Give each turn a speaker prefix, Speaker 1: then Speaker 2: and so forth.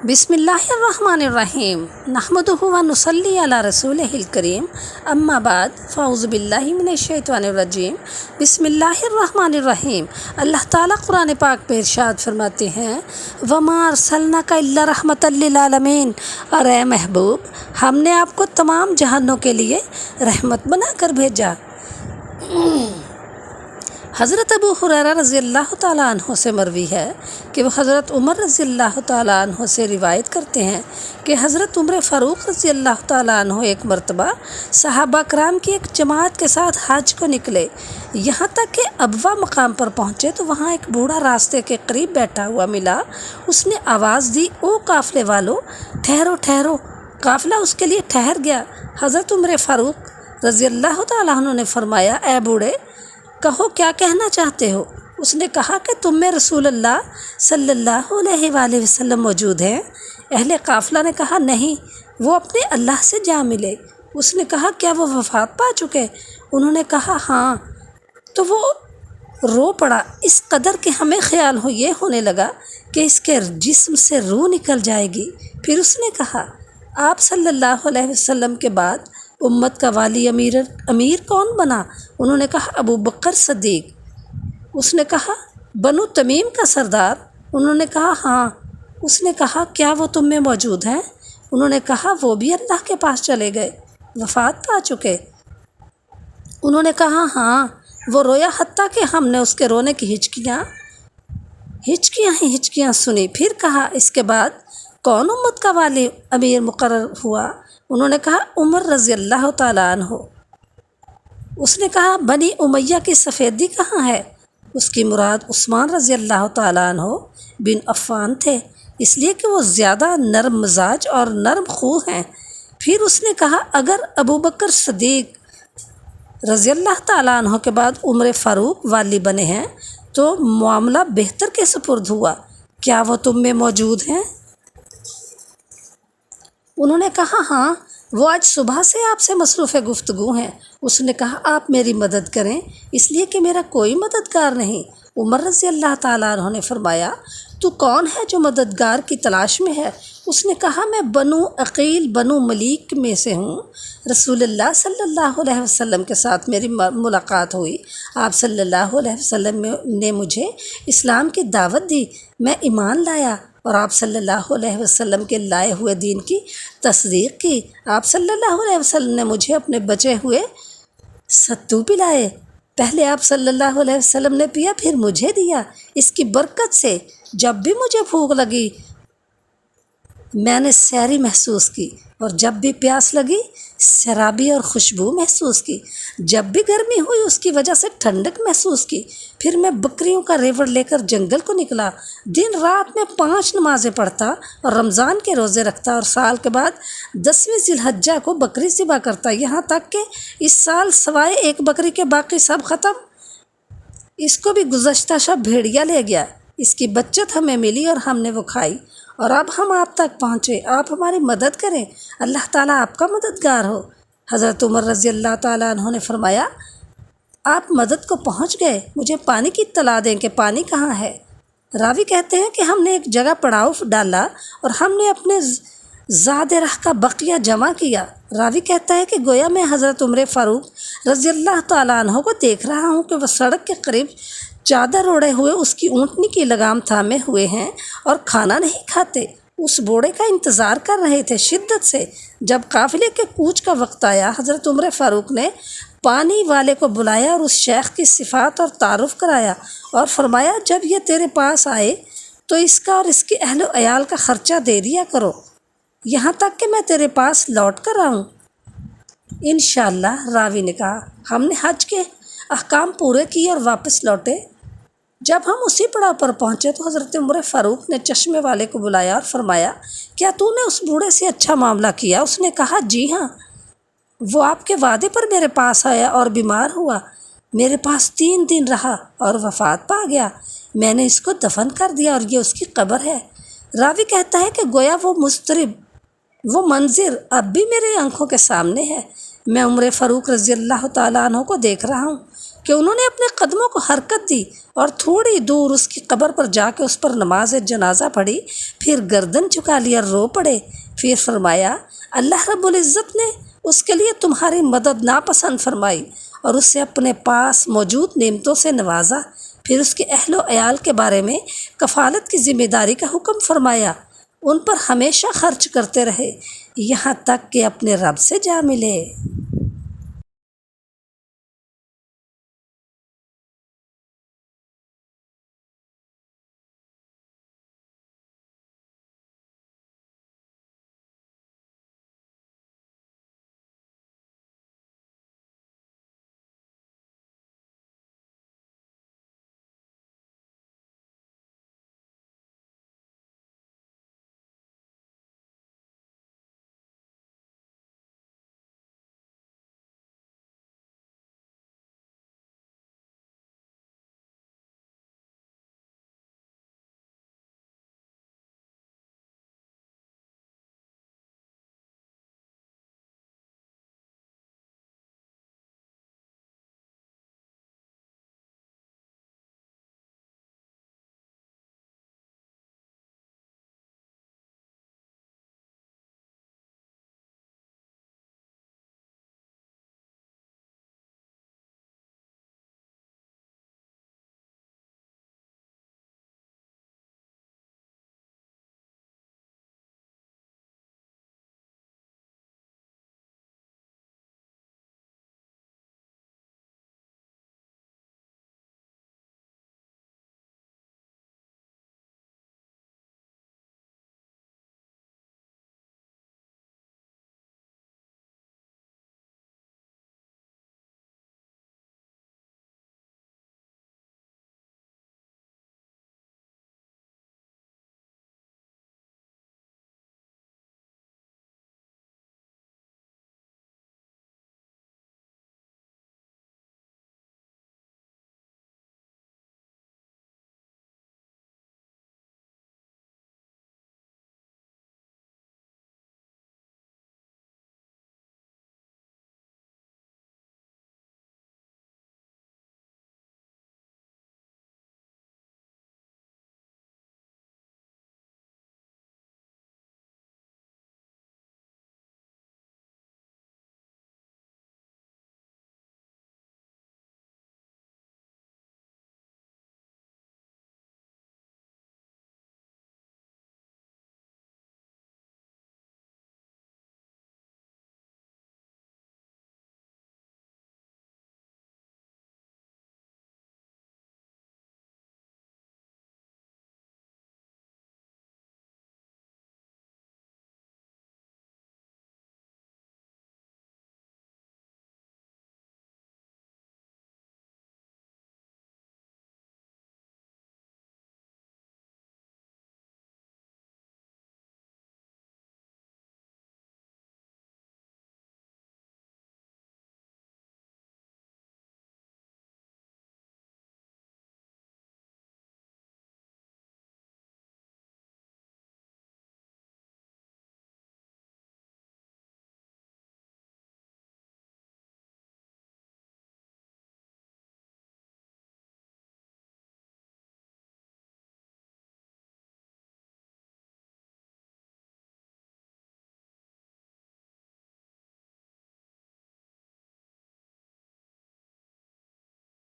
Speaker 1: بسم اللہ الرحمن الرحیم نحمدہ و نصلی علی رسولہ الکریم اما بعد فاعوذ باللہ من الشیطان الرجیم بسم اللہ الرحمن الرحیم۔ اللہ تعالیٰ قرآن پاک میں ارشاد فرماتے ہیں وما ارسلناک الا رحمۃ للعالمین، اور اے محبوب ہم نے آپ کو تمام جہانوں کے لیے رحمت بنا کر بھیجا۔ حضرت ابو ہریرہ رضی اللہ تعالیٰ عنہ سے مروی ہے کہ وہ حضرت عمر رضی اللہ تعالیٰ عنہ سے روایت کرتے ہیں کہ حضرت عمر فاروق رضی اللہ تعالیٰ عنہ ایک مرتبہ صحابہ کرام کی ایک جماعت کے ساتھ حج کو نکلے، یہاں تک کہ ابوا مقام پر پہنچے تو وہاں ایک بوڑھا راستے کے قریب بیٹھا ہوا ملا۔ اس نے آواز دی، او قافلے والو ٹھہرو ٹھہرو۔ قافلہ اس کے لیے ٹھہر گیا۔ حضرت عمر فاروق رضی اللہ تعالیٰ عنہ نے فرمایا، اے بوڑھے کہو کیا کہنا چاہتے ہو؟ اس نے کہا کہ تم میں رسول اللہ صلی اللہ علیہ وآلہ وسلم موجود ہیں؟ اہل قافلہ نے کہا نہیں، وہ اپنے اللہ سے جا ملے۔ اس نے کہا کیا وہ وفات پا چکے؟ انہوں نے کہا ہاں۔ تو وہ رو پڑا اس قدر کہ ہمیں خیال یہ ہونے لگا کہ اس کے جسم سے روح نکل جائے گی۔ پھر اس نے کہا آپ صلی اللہ علیہ وسلم کے بعد امت کا والی امیر کون بنا؟ انہوں نے کہا ابو بکر صدیق۔ اس نے کہا بنو تمیم کا سردار؟ انہوں نے کہا ہاں۔ اس نے کہا کیا وہ تم میں موجود ہیں؟ انہوں نے کہا وہ بھی اللہ کے پاس چلے گئے، وفات پا چکے۔ انہوں نے کہا ہاں۔ وہ رویا حتیٰ کہ ہم نے اس کے رونے کی ہچکیاں سنی۔ پھر کہا اس کے بعد کون امت کا والی امیر مقرر ہوا؟ انہوں نے کہا عمر رضی اللہ تعالیٰ عنہ۔ اس نے کہا بنی امیہ کی سفیدی کہاں ہے؟ اس کی مراد عثمان رضی اللہ تعالیٰ عنہ بن عفان تھے، اس لیے کہ وہ زیادہ نرم مزاج اور نرم خو ہیں۔ پھر اس نے کہا اگر ابو بکر صدیق رضی اللہ تعالیٰ عنہ کے بعد عمر فاروق والی بنے ہیں تو معاملہ بہتر کے سپرد ہوا، کیا وہ تم میں موجود ہیں؟ انہوں نے کہا ہاں، وہ آج صبح سے آپ سے مصروف گفتگو ہیں۔ اس نے کہا آپ میری مدد کریں، اس لیے کہ میرا کوئی مددگار نہیں۔ عمر رضی اللہ تعالیٰ عنہ نے فرمایا تو کون ہے جو مددگار کی تلاش میں ہے؟ اس نے کہا میں بنو عقیل بنو ملیک میں سے ہوں۔ رسول اللہ صلی اللہ علیہ وسلم کے ساتھ میری ملاقات ہوئی، آپ صلی اللہ علیہ وسلم نے مجھے اسلام کی دعوت دی، میں ایمان لایا اور آپ صلی اللہ علیہ وسلم کے لائے ہوئے دین کی تصدیق کی۔ آپ صلی اللہ علیہ وسلم نے مجھے اپنے بچے ہوئے ستو پلائے، پہلے آپ صلی اللہ علیہ وسلم نے پیا پھر مجھے دیا۔ اس کی برکت سے جب بھی مجھے بھوک لگی میں نے سحری محسوس کی، اور جب بھی پیاس لگی سرابی اور خوشبو محسوس کی، جب بھی گرمی ہوئی اس کی وجہ سے ٹھنڈک محسوس کی۔ پھر میں بکریوں کا ریوڑ لے کر جنگل کو نکلا، دن رات میں 5 نمازیں پڑھتا اور رمضان کے روزے رکھتا، اور سال کے بعد 10ویں ذی الحجہ کو بکری ذبح کرتا، یہاں تک کہ اس سال سوائے ایک بکری کے باقی سب ختم۔ اس کو بھی گزشتہ شب بھیڑیا لے گیا، اس کی بچت ہمیں ملی اور ہم نے وہ کھائی، اور اب ہم آپ تک پہنچے، آپ ہماری مدد کریں، اللہ تعالیٰ آپ کا مددگار ہو۔ حضرت عمر رضی اللہ تعالیٰ عنہ نے فرمایا آپ مدد کو پہنچ گئے، مجھے پانی کی اطلاع دیں کہ پانی کہاں ہے۔ راوی کہتے ہیں کہ ہم نے ایک جگہ پڑاؤ ڈالا اور ہم نے اپنے زاد راہ کا بقیہ جمع کیا۔ راوی کہتا ہے کہ گویا میں حضرت عمر فاروق رضی اللہ تعالیٰ عنہ کو دیکھ رہا ہوں کہ وہ سڑک کے قریب چادر اوڑھے ہوئے اس کی اونٹنی کی لگام تھامے ہوئے ہیں اور کھانا نہیں کھاتے، اس بوڑھے کا انتظار کر رہے تھے شدت سے۔ جب قافلے کے کوچ کا وقت آیا حضرت عمر فاروق نے پانی والے کو بلایا اور اس شیخ کی صفات اور تعارف کرایا اور فرمایا جب یہ تیرے پاس آئے تو اس کا اور اس کے اہل و عیال کا خرچہ دے دیا کرو، یہاں تک کہ میں تیرے پاس لوٹ کر آؤں۔ انشاءاللہ، راوی نے کہا ہم نے حج کے احکام پورے کیے اور واپس لوٹے۔ جب ہم اسی پڑاؤ پر پہنچے تو حضرت عمر فاروق نے چشمے والے کو بلایا اور فرمایا کیا تو نے اس بوڑھے سے اچھا معاملہ کیا؟ اس نے کہا جی ہاں، وہ آپ کے وعدے پر میرے پاس آیا اور بیمار ہوا، میرے پاس 3 دن رہا اور وفات پا گیا، میں نے اس کو دفن کر دیا اور یہ اس کی قبر ہے۔ راوی کہتا ہے کہ گویا وہ منظر اب بھی میرے آنکھوں کے سامنے ہے۔ میں عمر فاروق رضی اللہ تعالیٰ عنہ کو دیکھ رہا ہوں کہ انہوں نے اپنے قدموں کو حرکت دی اور تھوڑی دور اس کی قبر پر جا کے اس پر نماز جنازہ پڑھی، پھر گردن جھکا لی اور رو پڑے۔ پھر فرمایا اللہ رب العزت نے اس کے لیے تمہاری مدد ناپسند فرمائی اور اسے اپنے پاس موجود نعمتوں سے نوازا۔ پھر اس کے اہل و عیال کے بارے میں کفالت کی ذمہ داری کا حکم فرمایا، ان پر ہمیشہ خرچ کرتے رہے یہاں تک کہ اپنے رب سے جا ملے۔